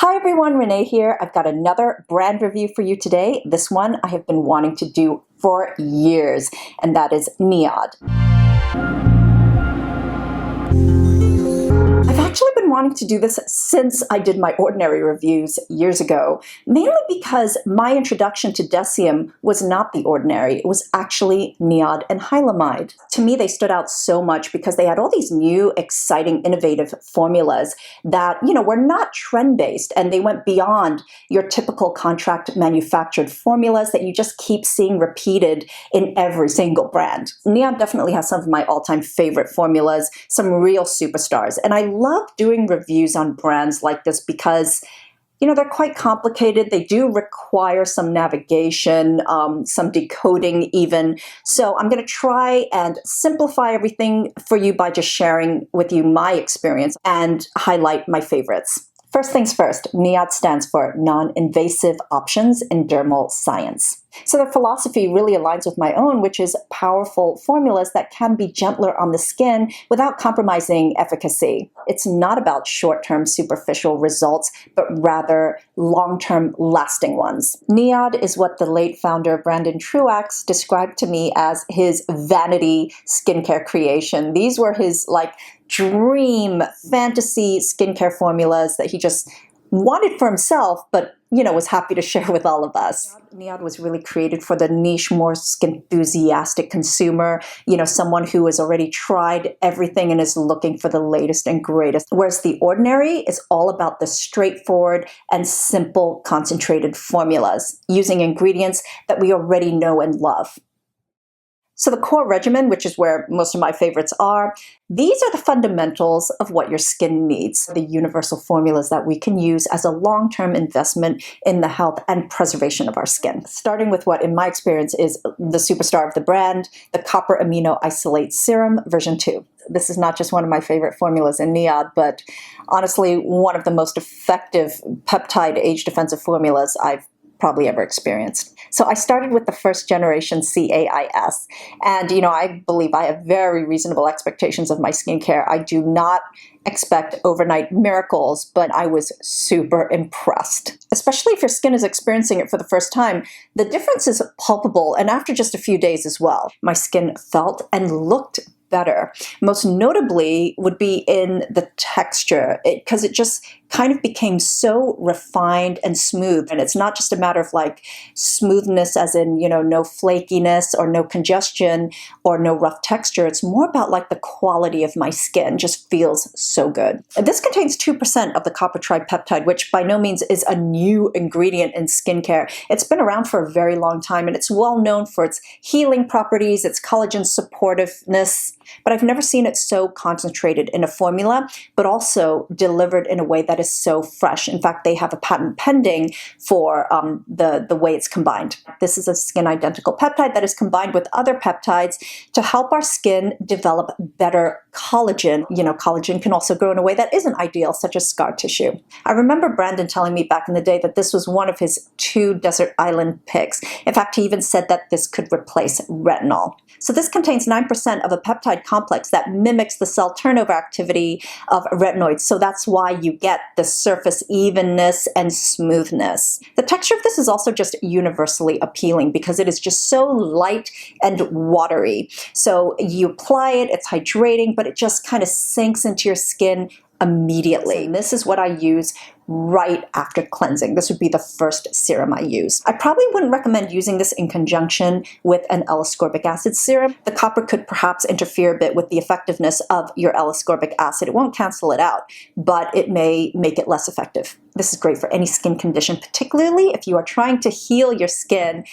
Hi everyone, Renee here. I've got another brand review for you today. This one I have been wanting to do for years, and that is NIOD. I've actually been wanting to do this since I did my ordinary reviews years ago, mainly because my introduction to Decium was not the ordinary. It was actually NIOD and Hylamide. To me, they stood out so much because they had all these new, exciting, innovative formulas that, were not trend-based, and they went beyond your typical contract manufactured formulas that you just keep seeing repeated in every single brand. NIOD definitely has some of my all-time favorite formulas, some real superstars, and I love doing reviews on brands like this because they're quite complicated. They do require some navigation, some decoding even. So I'm going to try and simplify everything for you by just sharing with you my experience and highlight my favorites. First things first, NIOD stands for Non-Invasive Options in Dermal Science. So their philosophy really aligns with my own, which is powerful formulas that can be gentler on the skin without compromising efficacy. It's not about short-term superficial results, but rather long-term lasting ones. NIOD is what the late founder Brandon Truax described to me as his vanity skincare creation. These were his dream fantasy skincare formulas that he just wanted for himself, but was happy to share with all of us. NIOD was really created for the niche, more skin enthusiastic consumer, someone who has already tried everything and is looking for the latest and greatest. Whereas the ordinary is all about the straightforward and simple concentrated formulas using ingredients that we already know and love. So the core regimen, which is where most of my favorites are, these are the fundamentals of what your skin needs, the universal formulas that we can use as a long-term investment in the health and preservation of our skin. Starting with what, in my experience, is the superstar of the brand, the Copper Amino Isolate Serum version 2. This is not just one of my favorite formulas in NIOD, but honestly, one of the most effective peptide age-defensive formulas I've probably ever experienced. So I started with the first generation CAIS, and I believe I have very reasonable expectations of my skincare. I do not expect overnight miracles, but I was super impressed. Especially if your skin is experiencing it for the first time, the difference is palpable, and after just a few days as well. My skin felt and looked better. Most notably would be in the texture, because it just kind of became so refined and smooth. And it's not just a matter of smoothness as in, no flakiness or no congestion or no rough texture. It's more about the quality of my skin just feels so good. And this contains 2% of the copper tripeptide, which by no means is a new ingredient in skincare. It's been around for a very long time, and it's well known for its healing properties, its collagen supportiveness, but I've never seen it so concentrated in a formula, but also delivered in a way that is so fresh. In fact, they have a patent pending for the way it's combined. This is a skin identical peptide that is combined with other peptides to help our skin develop better collagen. Collagen can also grow in a way that isn't ideal, such as scar tissue. I remember Brandon telling me back in the day that this was one of his 2 desert island picks. In fact, he even said that this could replace retinol. So this contains 9% of a peptide complex that mimics the cell turnover activity of retinoids. So that's why you get the surface evenness and smoothness. The texture of this is also just universally appealing because it is just so light and watery. So you apply it, it's hydrating, but it just kind of sinks into your skin immediately. And this is what I use right after cleansing. This would be the first serum I use. I probably wouldn't recommend using this in conjunction with an L-Ascorbic acid serum. The copper could perhaps interfere a bit with the effectiveness of your L-Ascorbic acid. It won't cancel it out, but it may make it less effective. This is great for any skin condition, particularly if you are trying to heal your skin.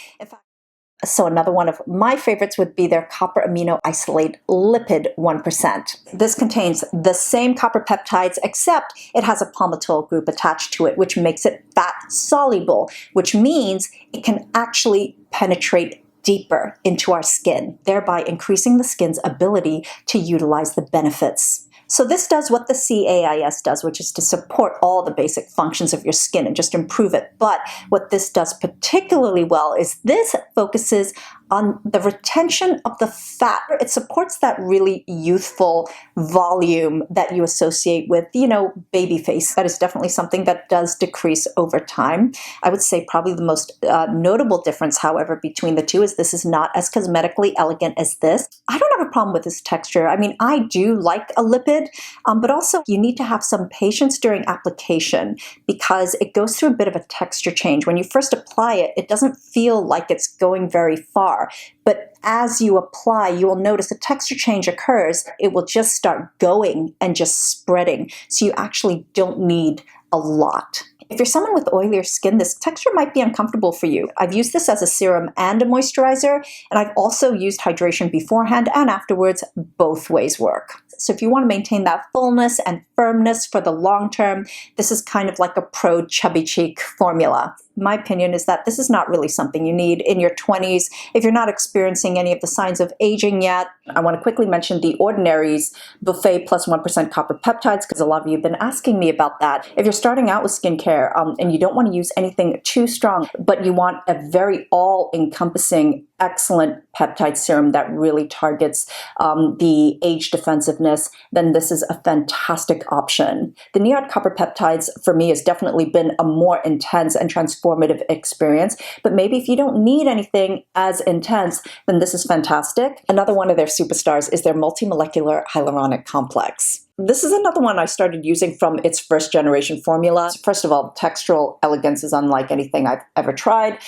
So another one of my favorites would be their Copper Amino Isolate Lipid 1%. This contains the same copper peptides, except it has a palmitoyl group attached to it, which makes it fat soluble, which means it can actually penetrate deeper into our skin, thereby increasing the skin's ability to utilize the benefits. So this does what the CAIS does, which is to support all the basic functions of your skin and just improve it. But what this does particularly well is this focuses on the retention of the fat. It supports that really youthful volume that you associate with, baby face. That is definitely something that does decrease over time. I would say probably the most notable difference, however, between the two is this is not as cosmetically elegant as this. I don't have a problem with this texture. I mean, I do like a lipid, but also you need to have some patience during application because it goes through a bit of a texture change. When you first apply it, it doesn't feel like it's going very far. But as you apply, you will notice a texture change occurs. It will just start going and just spreading. So you actually don't need a lot. If you're someone with oilier skin, this texture might be uncomfortable for you. I've used this as a serum and a moisturizer, and I've also used hydration beforehand and afterwards. Both ways work. So if you want to maintain that fullness and firmness for the long term, this is kind of like a pro chubby cheek formula. My opinion is that this is not really something you need in your 20s. If you're not experiencing any of the signs of aging yet, I want to quickly mention the Ordinary's Buffet plus 1% copper peptides, because a lot of you have been asking me about that. If you're starting out with skincare and you don't want to use anything too strong, but you want a very all-encompassing, excellent peptide serum that really targets the age defensiveness, then this is a fantastic option. The NIOD copper peptides for me has definitely been a more intense and transformative experience, but maybe if you don't need anything as intense, then this is fantastic. Another one of their superstars is their multi-molecular hyaluronic complex. This is another one I started using from its first generation formula. First of all, textural elegance is unlike anything I've ever tried.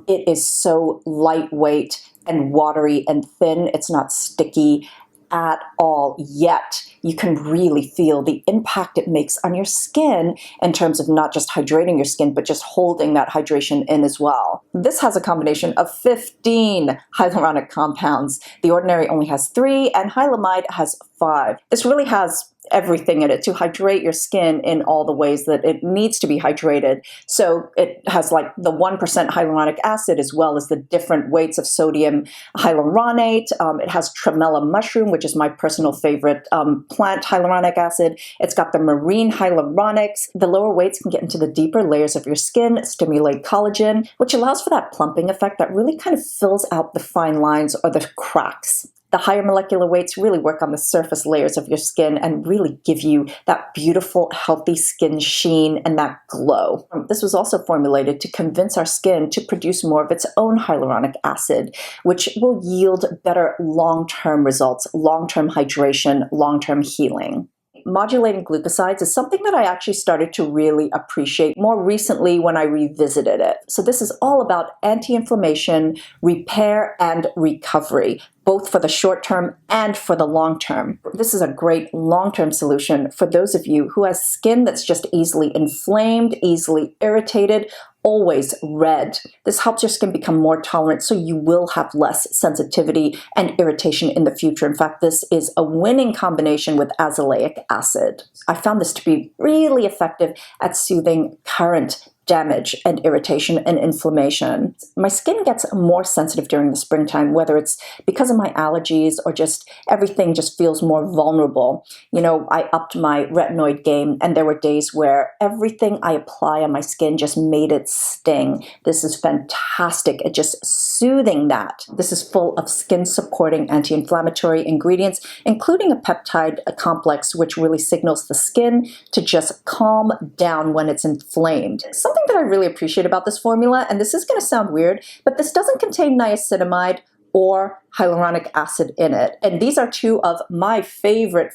It is so lightweight and watery and thin. It's not sticky at all, yet you can really feel the impact it makes on your skin in terms of not just hydrating your skin, but just holding that hydration in as well. This has a combination of 15 hyaluronic compounds. The Ordinary only has 3, and Hylamide has 5. This really has everything in it to hydrate your skin in all the ways that it needs to be hydrated. So it has like the 1% hyaluronic acid as well as the different weights of sodium hyaluronate. It has tremella mushroom, which is my personal favorite plant hyaluronic acid. It's got the marine hyaluronics. The lower weights can get into the deeper layers of your skin, stimulate collagen, which allows for that plumping effect that really kind of fills out the fine lines or the cracks. The higher molecular weights really work on the surface layers of your skin and really give you that beautiful, healthy skin sheen and that glow. This was also formulated to convince our skin to produce more of its own hyaluronic acid, which will yield better long-term results, long-term hydration, long-term healing. Modulating glucosides is something that I actually started to really appreciate more recently when I revisited it. So this is all about anti-inflammation, repair, and recovery, both for the short term and for the long term. This is a great long-term solution for those of you who has skin that's just easily inflamed, easily irritated, always red. This helps your skin become more tolerant, so you will have less sensitivity and irritation in the future. In fact, this is a winning combination with azelaic acid. I found this to be really effective at soothing current damage and irritation and inflammation. My skin gets more sensitive during the springtime, whether it's because of my allergies or just everything just feels more vulnerable. I upped my retinoid game, and there were days where everything I apply on my skin just made it sting. This is fantastic at just soothing that. This is full of skin-supporting anti-inflammatory ingredients, including a peptide complex, which really signals the skin to just calm down when it's inflamed. Something that I really appreciate about this formula, and this is going to sound weird, but this doesn't contain niacinamide or hyaluronic acid in it. And these are two of my favorite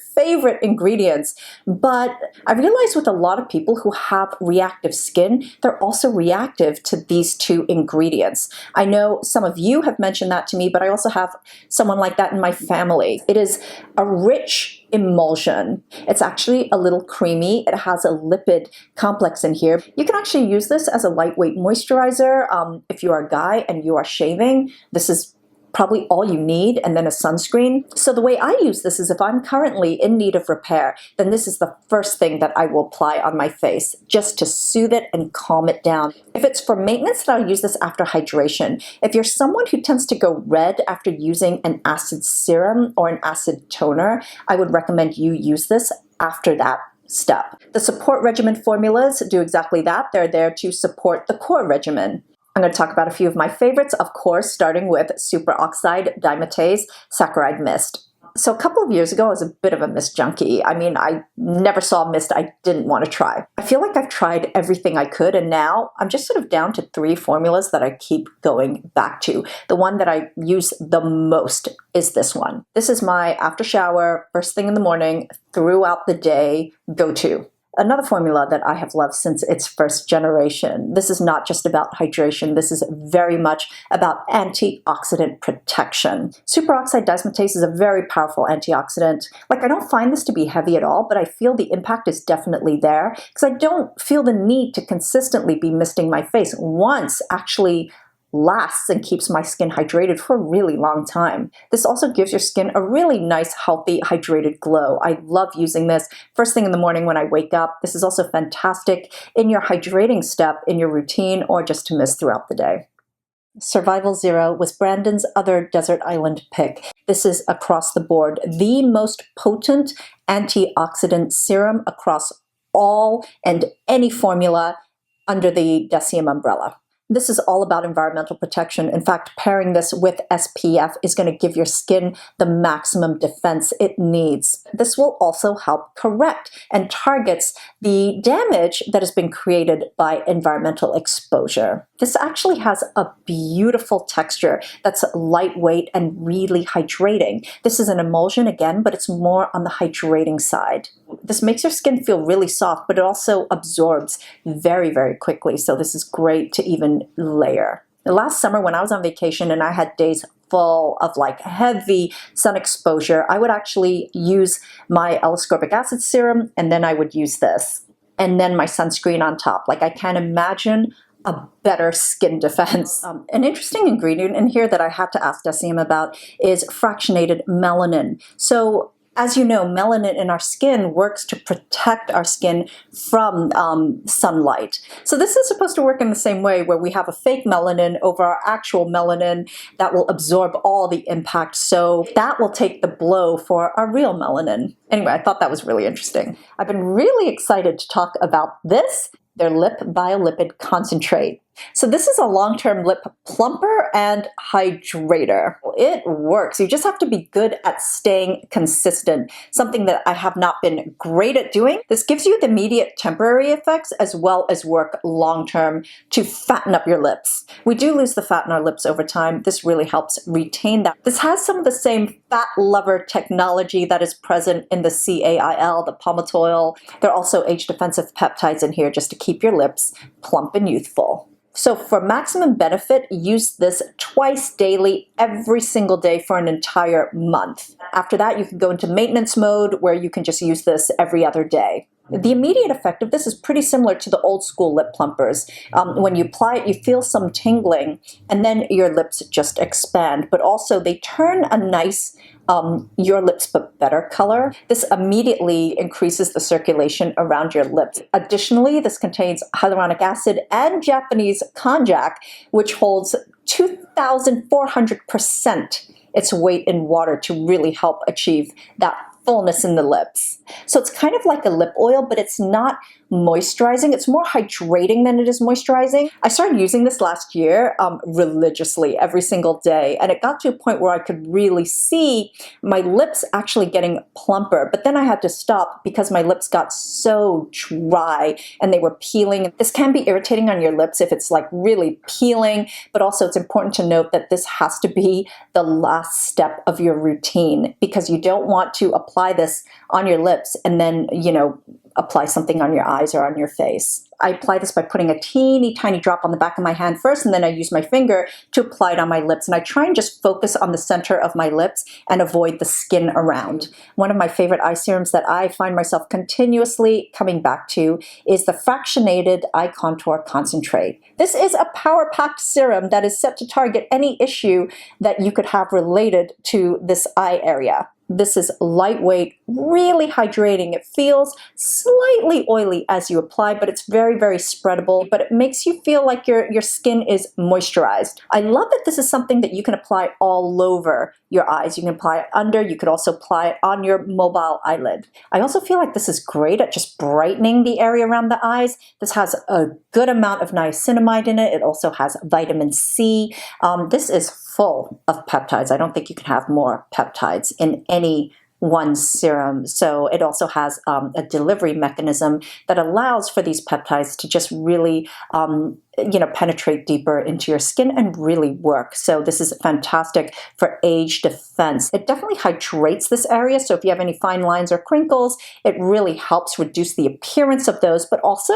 ingredients. But I realize with a lot of people who have reactive skin, they're also reactive to these two ingredients. I know some of you have mentioned that to me, but I also have someone like that in my family. It is a rich emulsion. It's actually a little creamy. It has a lipid complex in here. You can actually use this as a lightweight moisturizer. If you are a guy and you are shaving, this is probably all you need, and then a sunscreen. So the way I use this is if I'm currently in need of repair, then this is the first thing that I will apply on my face just to soothe it and calm it down. If it's for maintenance, then I'll use this after hydration. If you're someone who tends to go red after using an acid serum or an acid toner, I would recommend you use this after that step. The support regimen formulas do exactly that. They're there to support the core regimen. I'm going to talk about a few of my favorites, of course, starting with Superoxide, Dismutase, Saccharide Mist. So a couple of years ago, I was a bit of a mist junkie. I mean, I never saw mist I didn't want to try. I feel like I've tried everything I could, and now I'm just sort of down to 3 formulas that I keep going back to. The one that I use the most is this one. This is my after shower, first thing in the morning, throughout the day, go-to. Another formula that I have loved since its first generation. This is not just about hydration. This is very much about antioxidant protection. Superoxide dismutase is a very powerful antioxidant. Like, I don't find this to be heavy at all, but I feel the impact is definitely there because I don't feel the need to consistently be misting my face. Once actually lasts and keeps my skin hydrated for a really long time. This also gives your skin a really nice, healthy, hydrated glow. I love using this first thing in the morning when I wake up. This is also fantastic in your hydrating step in your routine or just to mist throughout the day. Survival Zero was Brandon's other desert island pick. This is across the board the most potent antioxidant serum across all and any formula under the Deciem umbrella. This is all about environmental protection. In fact, pairing this with SPF is going to give your skin the maximum defense it needs. This will also help correct and targets the damage that has been created by environmental exposure. This actually has a beautiful texture that's lightweight and really hydrating. This is an emulsion again, but it's more on the hydrating side. This makes your skin feel really soft, but it also absorbs very, very quickly. So this is great to even layer. Last summer when I was on vacation and I had days full of like heavy sun exposure, I would actually use my L-Ascorbic acid serum and then I would use this and then my sunscreen on top. Like, I can't imagine a better skin defense. An interesting ingredient in here that I had to ask Deciem about is fractionated melanin. So as you know, melanin in our skin works to protect our skin from sunlight. So this is supposed to work in the same way where we have a fake melanin over our actual melanin that will absorb all the impact. So that will take the blow for our real melanin. Anyway, I thought that was really interesting. I've been really excited to talk about this, their Bio Lipid Concentrate. So this is a long-term lip plumper and hydrator. It works. You just have to be good at staying consistent, something that I have not been great at doing. This gives you the immediate temporary effects as well as work long-term to fatten up your lips. We do lose the fat in our lips over time. This really helps retain that. This has some of the same fat lover technology that is present in the CAIL, the palmitoyl. There are also age-defensive peptides in here just to keep your lips plump and youthful. So for maximum benefit, use this twice daily, every single day for an entire month. After that, you can go into maintenance mode where you can just use this every other day. The immediate effect of this is pretty similar to the old school lip plumpers. When you apply it, you feel some tingling and then your lips just expand, but also they turn a nice your lips but better color. This immediately increases the circulation around your lips. Additionally, this contains hyaluronic acid and Japanese konjac, which holds 2,400% its weight in water to really help achieve that fullness in the lips. So it's kind of like a lip oil, but it's not moisturizing. It's more hydrating than it is moisturizing. I started using this last year religiously every single day, and it got to a point where I could really see my lips actually getting plumper, but then I had to stop because my lips got so dry and they were peeling. This can be irritating on your lips if it's like really peeling, but also it's important to note that this has to be the last step of your routine because you don't want to apply this on your lips and then, apply something on your eyes or on your face. I apply this by putting a teeny tiny drop on the back of my hand first, and then I use my finger to apply it on my lips. And I try and just focus on the center of my lips and avoid the skin around. One of my favorite eye serums that I find myself continuously coming back to is the Fractionated Eye Contour Concentrate. This is a power-packed serum that is set to target any issue that you could have related to this eye area. This is lightweight, really hydrating. It feels slightly oily as you apply, but it's very, very spreadable, but it makes you feel like your skin is moisturized. I love that this is something that you can apply all over your eyes. You can apply it under, you could also apply it on your mobile eyelid. I also feel like this is great at just brightening the area around the eyes. This has a good amount of niacinamide in it. It also has vitamin C. This is full of peptides. I don't think you can have more peptides in any one serum. So it also has a delivery mechanism that allows for these peptides to just really penetrate deeper into your skin and really work. So this is fantastic for age defense. It definitely hydrates this area. So if you have any fine lines or crinkles, it really helps reduce the appearance of those. But also,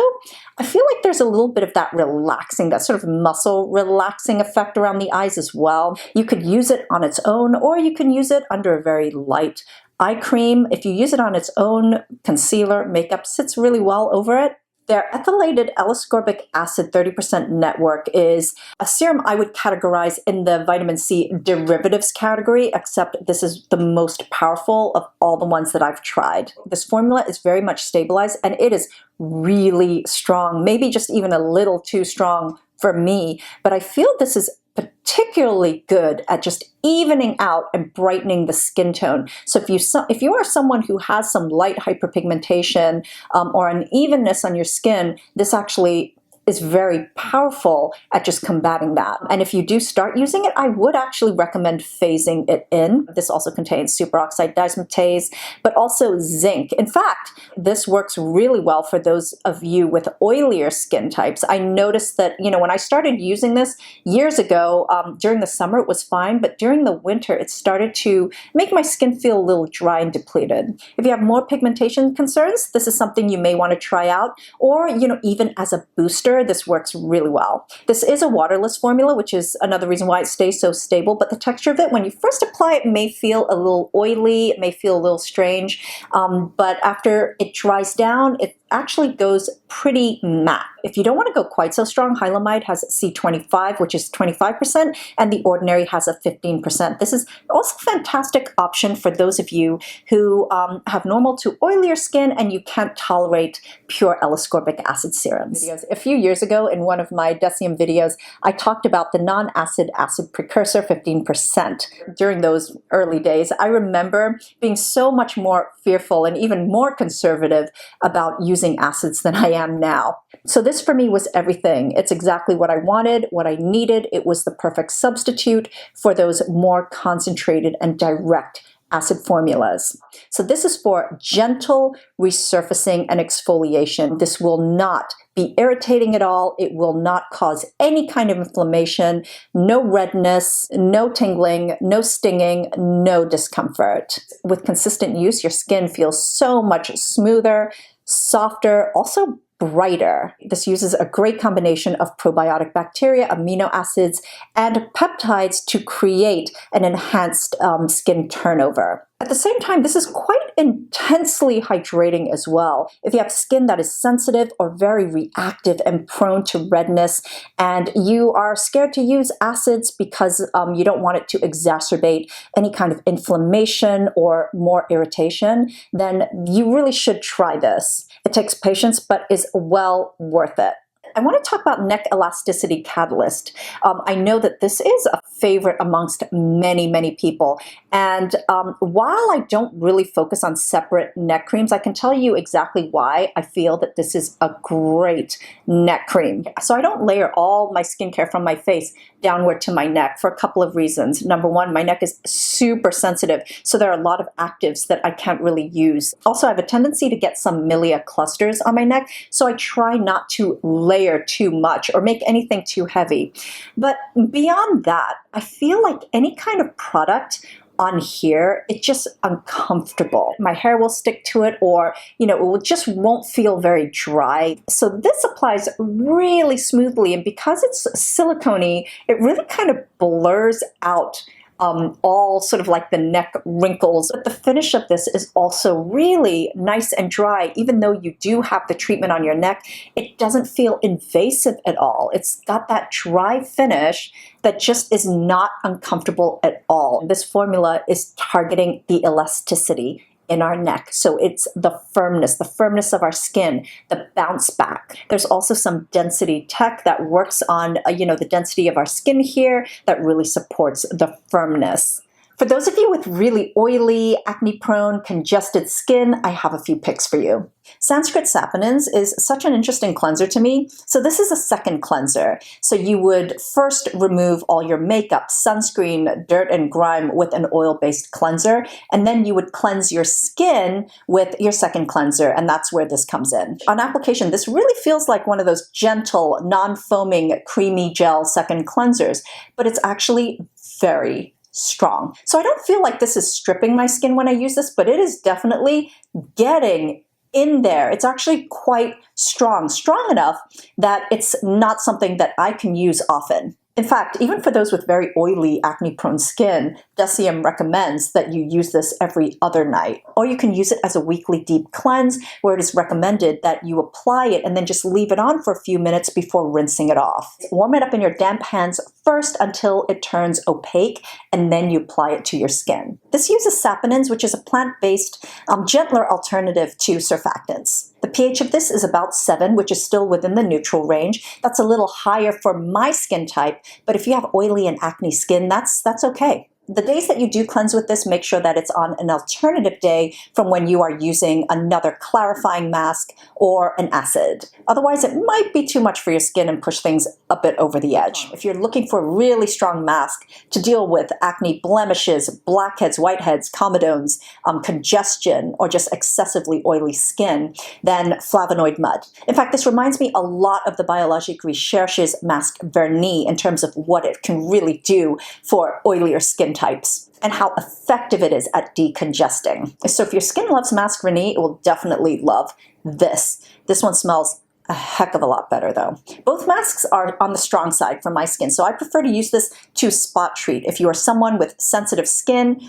I feel like there's a little bit of that relaxing, that sort of muscle relaxing effect around the eyes as well. You could use it on its own, or you can use it under a very light eye cream. If you use it on its own, concealer, makeup sits really well over it. Their ethylated L-Ascorbic acid 30% network is a serum I would categorize in the vitamin C derivatives category, except this is the most powerful of all the ones that I've tried. This formula is very much stabilized and it is really strong, maybe just even a little too strong for me, but I feel this is particularly good at just evening out and brightening the skin tone. So if you are someone who has some light hyperpigmentation or unevenness on your skin, this actually is very powerful at just combating that. And if you do start using it, I would actually recommend phasing it in. This also contains superoxide dismutase, but also zinc. In fact, this works really well for those of you with oilier skin types. I noticed that, when I started using this years ago, during the summer it was fine, but during the winter it started to make my skin feel a little dry and depleted. If you have more pigmentation concerns, this is something you may want to try out, or, even as a booster, this works really well. This is a waterless formula, which is another reason why it stays so stable, but the texture of it, when you first apply it, may feel a little oily, it may feel a little strange, but after it dries down, it actually goes pretty matte. If you don't want to go quite so strong, Hylamide has C25, which is 25%, and the Ordinary has a 15%. This is also a fantastic option for those of you who have normal to oilier skin and you can't tolerate pure L-ascorbic acid serums. A few years ago in one of my Deciem videos, I talked about the non-acid acid precursor 15%. During those early days, I remember being so much more fearful and even more conservative about using acids than I am now. So this for me was everything. It's exactly what I wanted, what I needed. It was the perfect substitute for those more concentrated and direct acid formulas. So this is for gentle resurfacing and exfoliation. This will not be irritating at all. It will not cause any kind of inflammation, no redness, no tingling, no stinging, no discomfort. With consistent use, your skin feels so much smoother, softer, also brighter. This uses a great combination of probiotic bacteria, amino acids, and peptides to create an enhanced skin turnover. At the same time, this is quite intensely hydrating as well. If you have skin that is sensitive or very reactive and prone to redness, and you are scared to use acids because you don't want it to exacerbate any kind of inflammation or more irritation, then you really should try this. It takes patience, but is well worth it. I want to talk about neck elasticity catalyst. I know that this is a favorite amongst many, many people. And while I don't really focus on separate neck creams, I can tell you exactly why I feel that this is a great neck cream. So I don't layer all my skincare from my face downward to my neck for a couple of reasons. Number one, my neck is super sensitive, so there are a lot of actives that I can't really use. Also, I have a tendency to get some milia clusters on my neck, so I try not to layer too much or make anything too heavy. But beyond that, I feel like any kind of product on here, it's just uncomfortable. My hair will stick to it, or it just won't feel very dry. So this applies really smoothly, and because it's silicone-y, it really kind of blurs out all sort of like the neck wrinkles. But the finish of this is also really nice and dry. Even though you do have the treatment on your neck, it doesn't feel invasive at all. It's got that dry finish that just is not uncomfortable at all. This formula is targeting the elasticity in our neck. So it's the firmness of our skin, the bounce back. There's also some density tech that works on, the density of our skin here that really supports the firmness. For those of you with really oily, acne-prone, congested skin, I have a few picks for you. Sanskrit Saponins is such an interesting cleanser to me. So this is a second cleanser. So you would first remove all your makeup, sunscreen, dirt, and grime with an oil-based cleanser, and then you would cleanse your skin with your second cleanser, and that's where this comes in. On application, this really feels like one of those gentle, non-foaming, creamy gel second cleansers, but it's actually very strong. So I don't feel like this is stripping my skin when I use this, but it is definitely getting in there. It's actually quite strong enough that it's not something that I can use often. In fact, even for those with very oily, acne-prone skin, Deciem recommends that you use this every other night. Or you can use it as a weekly deep cleanse, where it is recommended that you apply it and then just leave it on for a few minutes before rinsing it off. Warm it up in your damp hands first until it turns opaque, and then you apply it to your skin. This uses saponins, which is a plant-based, gentler alternative to surfactants. The pH of this is about 7, which is still within the neutral range. That's a little higher for my skin type, but if you have oily and acne skin, that's okay. The days that you do cleanse with this, make sure that it's on an alternative day from when you are using another clarifying mask or an acid. Otherwise, it might be too much for your skin and push things a bit over the edge. If you're looking for a really strong mask to deal with acne blemishes, blackheads, whiteheads, comedones, congestion, or just excessively oily skin, then Flavanoid Mud. In fact, this reminds me a lot of the Biologique Recherche Masque Vernix in terms of what it can really do for oilier skin types and how effective it is at decongesting. So if your skin loves Masque Vernix, it will definitely love this. This one smells a heck of a lot better though. Both masks are on the strong side for my skin, so I prefer to use this to spot treat. If you are someone with sensitive skin,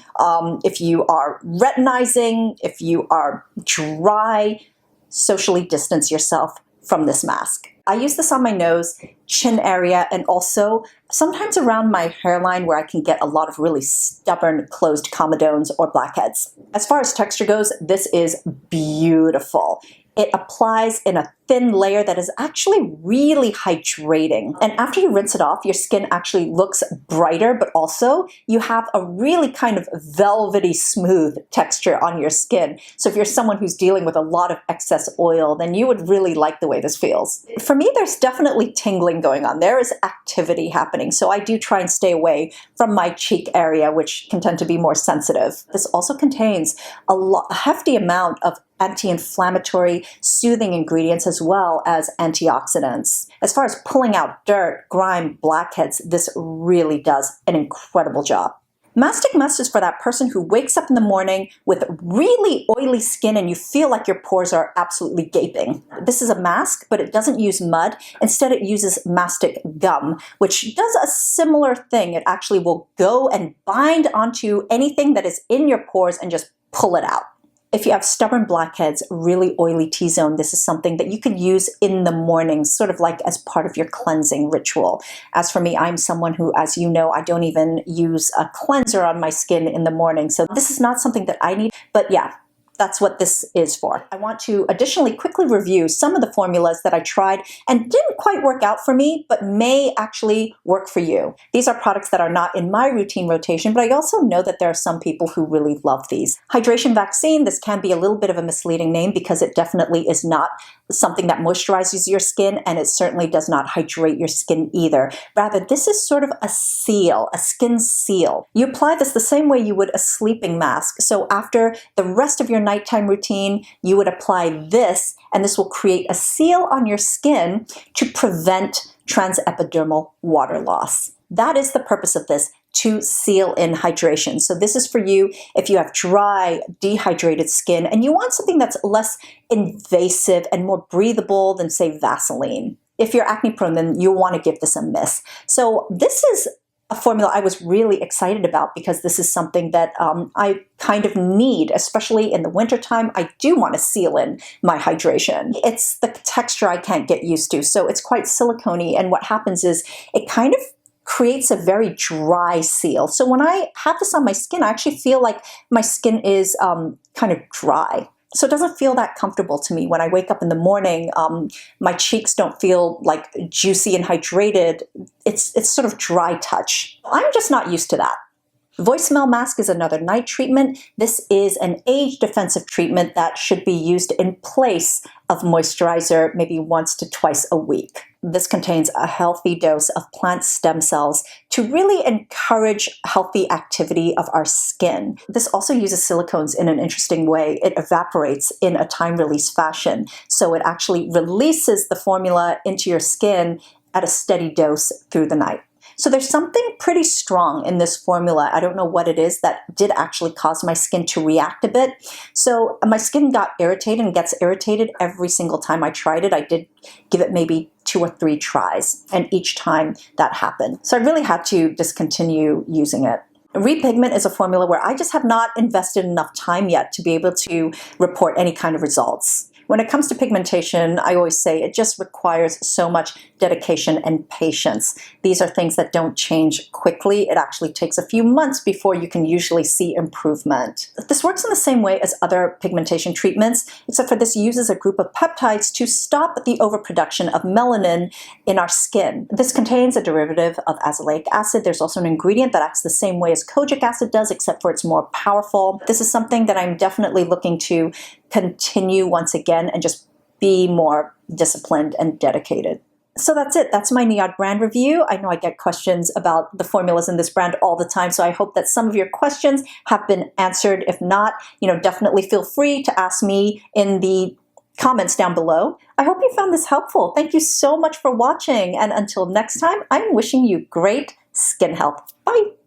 if you are retinizing, if you are dry, socially distance yourself from this mask. I use this on my nose, chin area, and also sometimes around my hairline where I can get a lot of really stubborn closed comedones or blackheads. As far as texture goes, this is beautiful. It applies in a thin layer that is actually really hydrating. And after you rinse it off, your skin actually looks brighter, but also you have a really kind of velvety smooth texture on your skin. So if you're someone who's dealing with a lot of excess oil, then you would really like the way this feels. For me, there's definitely tingling going on. There is activity happening. So I do try and stay away from my cheek area, which can tend to be more sensitive. This also contains a hefty amount of anti-inflammatory, soothing ingredients as well as antioxidants. As far as pulling out dirt, grime, blackheads, this really does an incredible job. Mastic Must is for that person who wakes up in the morning with really oily skin and you feel like your pores are absolutely gaping. This is a mask, but it doesn't use mud. Instead, it uses mastic gum, which does a similar thing. It actually will go and bind onto anything that is in your pores and just pull it out. If you have stubborn blackheads, really oily T-zone, this is something that you could use in the morning, sort of like as part of your cleansing ritual. As for me, I'm someone who, as you know, I don't even use a cleanser on my skin in the morning. So this is not something that I need, but yeah, that's what this is for. I want to additionally quickly review some of the formulas that I tried and didn't quite work out for me, but may actually work for you. These are products that are not in my routine rotation, but I also know that there are some people who really love these. Hydration Vaccine, this can be a little bit of a misleading name because it definitely is not something that moisturizes your skin, and it certainly does not hydrate your skin either. Rather, this is sort of a seal, a skin seal. You apply this the same way you would a sleeping mask. So after the rest of your nighttime routine, you would apply this, and this will create a seal on your skin to prevent transepidermal water loss. That is the purpose of this, to seal in hydration. So this is for you if you have dry, dehydrated skin and you want something that's less invasive and more breathable than, say, Vaseline. If you're acne prone, then you'll want to give this a miss. So this is a formula I was really excited about because this is something that I kind of need, especially in the wintertime. I do want to seal in my hydration. It's the texture I can't get used to, so it's quite silicone-y, and what happens is it kind of creates a very dry seal. So when I have this on my skin, I actually feel like my skin is kind of dry. So it doesn't feel that comfortable to me. When I wake up in the morning, my cheeks don't feel like juicy and hydrated. It's sort of dry touch. I'm just not used to that. Voicemail mask is another night treatment. This is an age defensive treatment that should be used in place of moisturizer maybe once to twice a week. This contains a healthy dose of plant stem cells to really encourage healthy activity of our skin. This also uses silicones in an interesting way. It evaporates in a time-release fashion, so it actually releases the formula into your skin at a steady dose through the night. So there's something pretty strong in this formula. I don't know what it is that did actually cause my skin to react a bit. So my skin got irritated and gets irritated every single time I tried it. I did give it maybe 2 or 3 tries, and each time that happened. So I really had to discontinue using it. Repigment is a formula where I just have not invested enough time yet to be able to report any kind of results. When it comes to pigmentation, I always say it just requires so much dedication and patience. These are things that don't change quickly. It actually takes a few months before you can usually see improvement. This works in the same way as other pigmentation treatments, except for this uses a group of peptides to stop the overproduction of melanin in our skin. This contains a derivative of azelaic acid. There's also an ingredient that acts the same way as kojic acid does, except for it's more powerful. This is something that I'm definitely looking to continue once again and just be more disciplined and dedicated. So that's it. That's my NIOD brand review. I know I get questions about the formulas in this brand all the time, so I hope that some of your questions have been answered. If not, definitely feel free to ask me in the comments down below. I hope you found this helpful. Thank you so much for watching, and until next time, I'm wishing you great skin health. Bye!